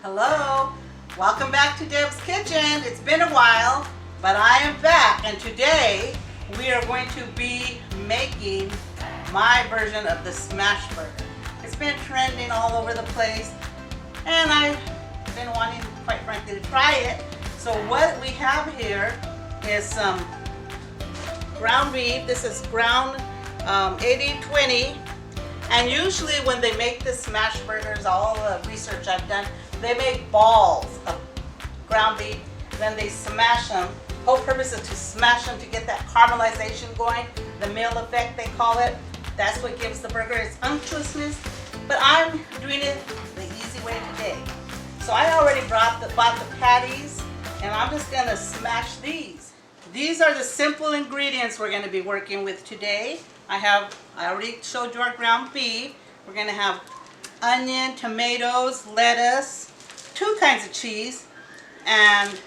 Hello, welcome back to Deb's Kitchen. It's been a while, but I am back, and today we are going to be making my version of the Smashburger. It's been trending all over the place, and I've been wanting, quite frankly, to try it. So what we have here is some ground beef. This is ground 80-20. And usually when they make the Smashburgers, all the research I've done, they make balls of ground beef, then they smash them. Whole purpose is to smash them to get that caramelization going, the meal effect they call it. That's what gives the burger its unctuousness. But I'm doing it the easy way today. So I already bought the patties, and I'm just gonna smash these. These are the simple ingredients we're gonna be working with today. I already showed you our ground beef. We're gonna have onion, tomatoes, lettuce, 2 kinds of cheese, and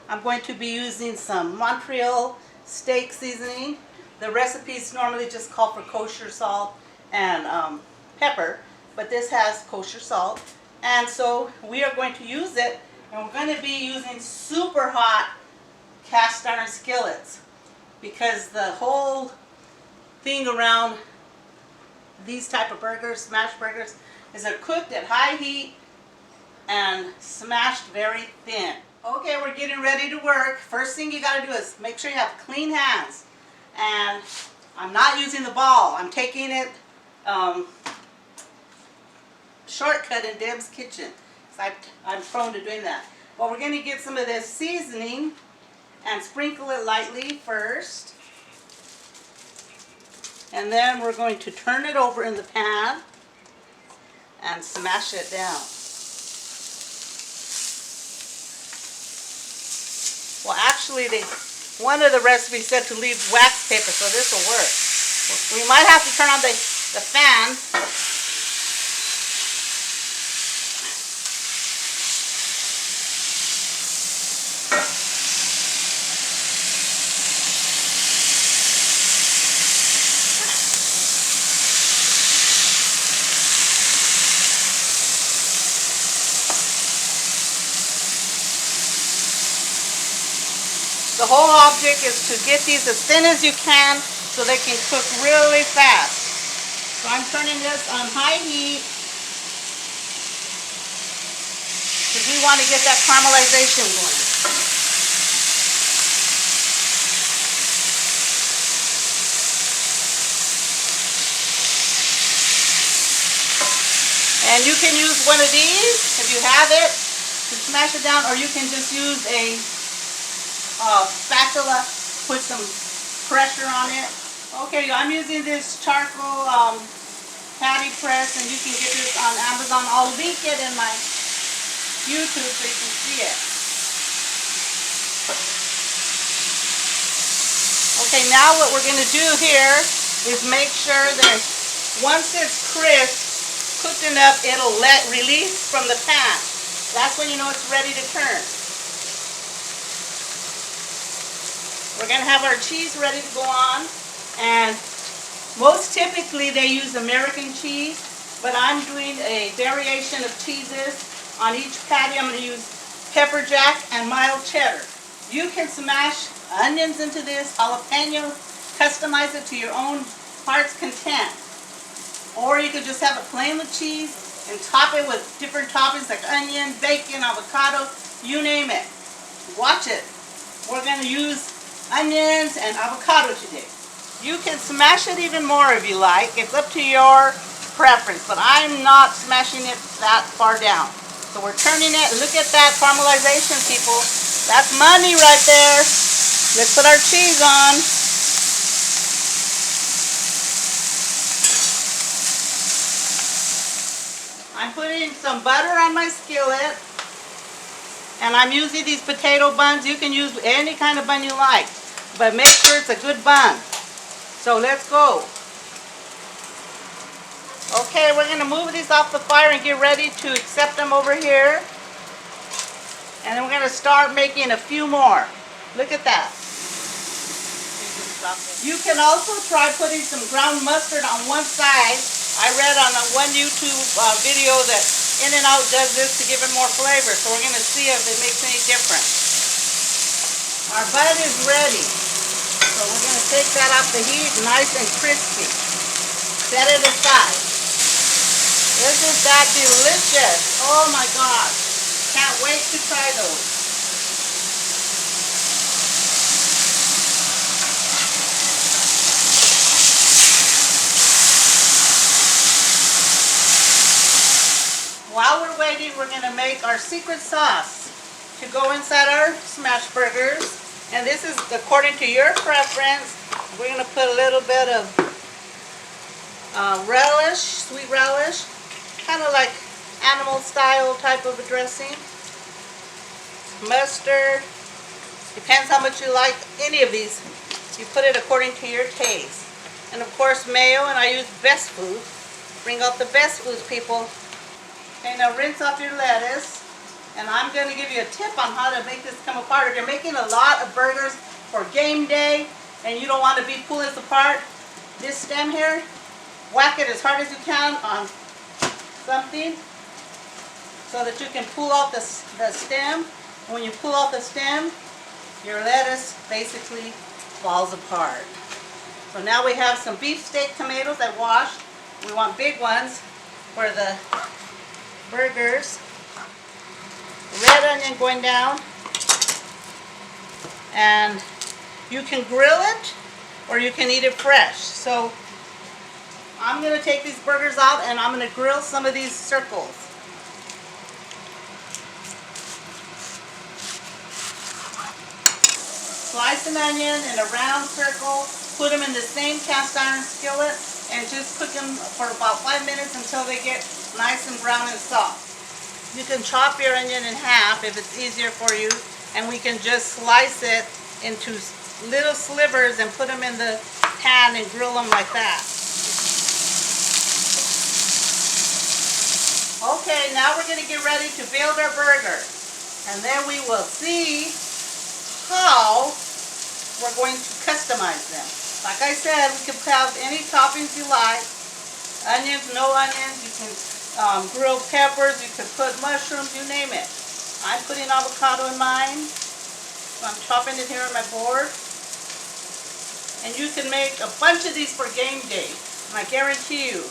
I'm going to be using some Montreal steak seasoning. The recipes normally just call for kosher salt and pepper, but this has kosher salt, and so we are going to use it, and we're going to be using super hot cast iron skillets, because the whole thing around these type of burgers, smash burgers, is they're cooked at high heat and smashed very thin. Okay, we're getting ready to work. First thing you got to do is make sure you have clean hands. And I'm not using the ball. I'm taking it shortcut in Deb's Kitchen. I'm prone to doing that. Well, we're going to get some of this seasoning and sprinkle it lightly first. And then we're going to turn it over in the pan and smash it down. Well, actually, one of the recipes said to leave wax paper, so this will work. We might have to turn on the fan. The whole object is to get these as thin as you can so they can cook really fast. So I'm turning this on high heat because we want to get that caramelization going. And you can use one of these if you have it to smash it down, or you can just use a spatula, put some pressure on it. Okay, I'm using this charcoal patty press, and you can get this on Amazon. I'll link it in my YouTube so you can see it. Okay, now what we're going to do here is make sure that once it's crisp, cooked enough, it'll release from the pan. That's when you know it's ready to turn. We're going to have our cheese ready to go on, and most typically they use American cheese, but I'm doing a variation of cheeses. On each patty I'm going to use pepper jack and mild cheddar. You can smash onions into this, jalapeno, customize it to your own heart's content. Or you could just have it plain with cheese and top it with different toppings like onion, bacon, avocado, you name it. Watch it. We're going to use onions and avocado today. You can smash it even more if you like. It's up to your preference, but I'm not smashing it that far down. So we're turning it. Look at that caramelization, people. That's money right there. Let's put our cheese on. I'm putting some butter on my skillet, and I'm using these potato buns. You can use any kind of bun you like, but make sure it's a good bun. So let's go. Okay, we're going to move these off the fire and get ready to accept them over here. And then we're going to start making a few more. Look at that. You can also try putting some ground mustard on one side. I read on one YouTube video that In-N-Out does this to give it more flavor, so we're going to see if it makes any difference. Our bun is ready, so we're going to take that off the heat, nice and crispy. Set it aside. This is that delicious. Oh my gosh. Can't wait to try those. While we're waiting, we're going to make our secret sauce to go inside our Smashburgers. And this is according to your preference. We're going to put a little bit of relish, sweet relish, kind of like animal style type of a dressing. Mustard, depends how much you like any of these. You put it according to your taste. And of course mayo, and I use Best Foods. Bring out the Best Foods, people. Okay, now rinse off your lettuce. And I'm going to give you a tip on how to make this come apart. If you're making a lot of burgers for game day and you don't want to be pulling this apart, this stem here, whack it as hard as you can on something so that you can pull out the stem. And when you pull out the stem, your lettuce basically falls apart. So now we have some beefsteak tomatoes I washed. We want big ones for the burgers. Red onion going down. And you can grill it or you can eat it fresh. So I'm going to take these burgers out and I'm going to grill some of these circles. Slice an onion in a round circle, put them in the same cast iron skillet, and just cook them for about 5 minutes until they get nice and brown and soft. You can chop your onion in half if it's easier for you, and we can just slice it into little slivers and put them in the pan and grill them like that. Okay, now we're going to get ready to build our burger, and then we will see how we're going to customize them. Like I said, we can have any toppings you like. Onions, no onions. You can grill peppers. You can put mushrooms. You name it. I'm putting avocado in mine. So I'm chopping it here on my board. And you can make a bunch of these for game day. And I guarantee you.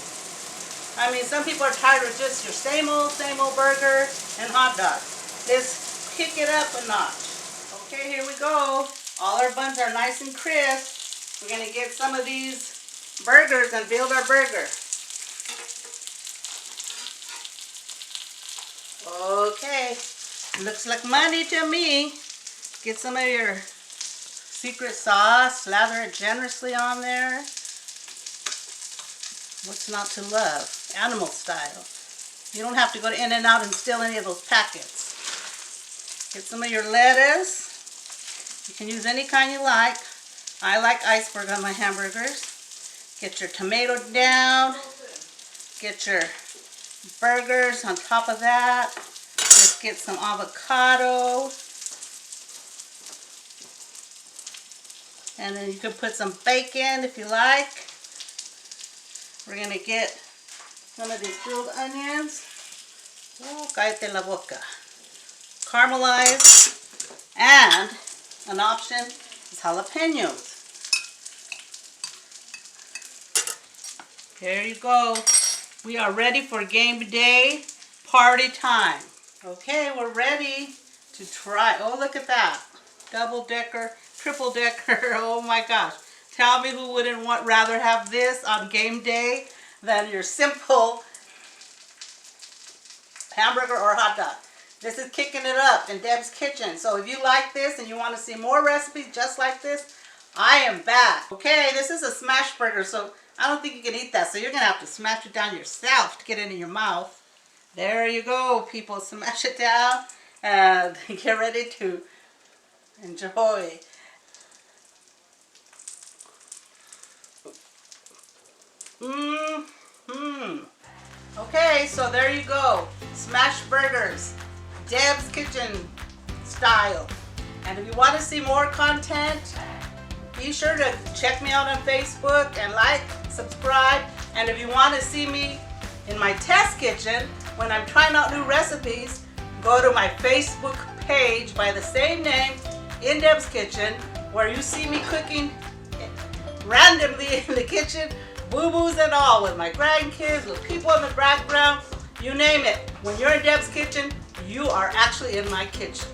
I mean, some people are tired of just your same old burger and hot dog. Let's kick it up a notch. Okay, here we go. All our buns are nice and crisp. We're going to get some of these burgers and build our burger. Okay, looks like money to me. Get some of your secret sauce, slather it generously on there. What's not to love? Animal style. You don't have to go to In-N-Out and steal any of those packets. Get some of your lettuce. You can use any kind you like. I like iceberg on my hamburgers. Get your tomato down. Get your burgers on top of that. Let's get some avocado. And then you can put some bacon if you like. We're going to get some of these grilled onions. Oh, cállate la boca. Caramelized. And an option is jalapenos. There you go. We are ready for game day, party time. Okay, we're ready to try. Oh, look at that. Double decker, triple decker. Oh my gosh. Tell me who wouldn't rather have this on game day than your simple hamburger or hot dog. This is kicking it up in Deb's Kitchen. So if you like this and you want to see more recipes just like this, I am back. Okay, this is a Smashburger, so I don't think you can eat that. So you're going to have to smash it down yourself to get it in your mouth. There you go, people. Smash it down and get ready to enjoy. Okay, so there you go. Smashburgers. Deb's Kitchen style. And if you want to see more content, be sure to check me out on Facebook and like, subscribe. And if you want to see me in my test kitchen, when I'm trying out new recipes, go to my Facebook page by the same name, In Deb's Kitchen, where you see me cooking randomly in the kitchen, boo-boos and all, with my grandkids, with people in the background, you name it. When you're in Deb's Kitchen, you are actually in my kitchen.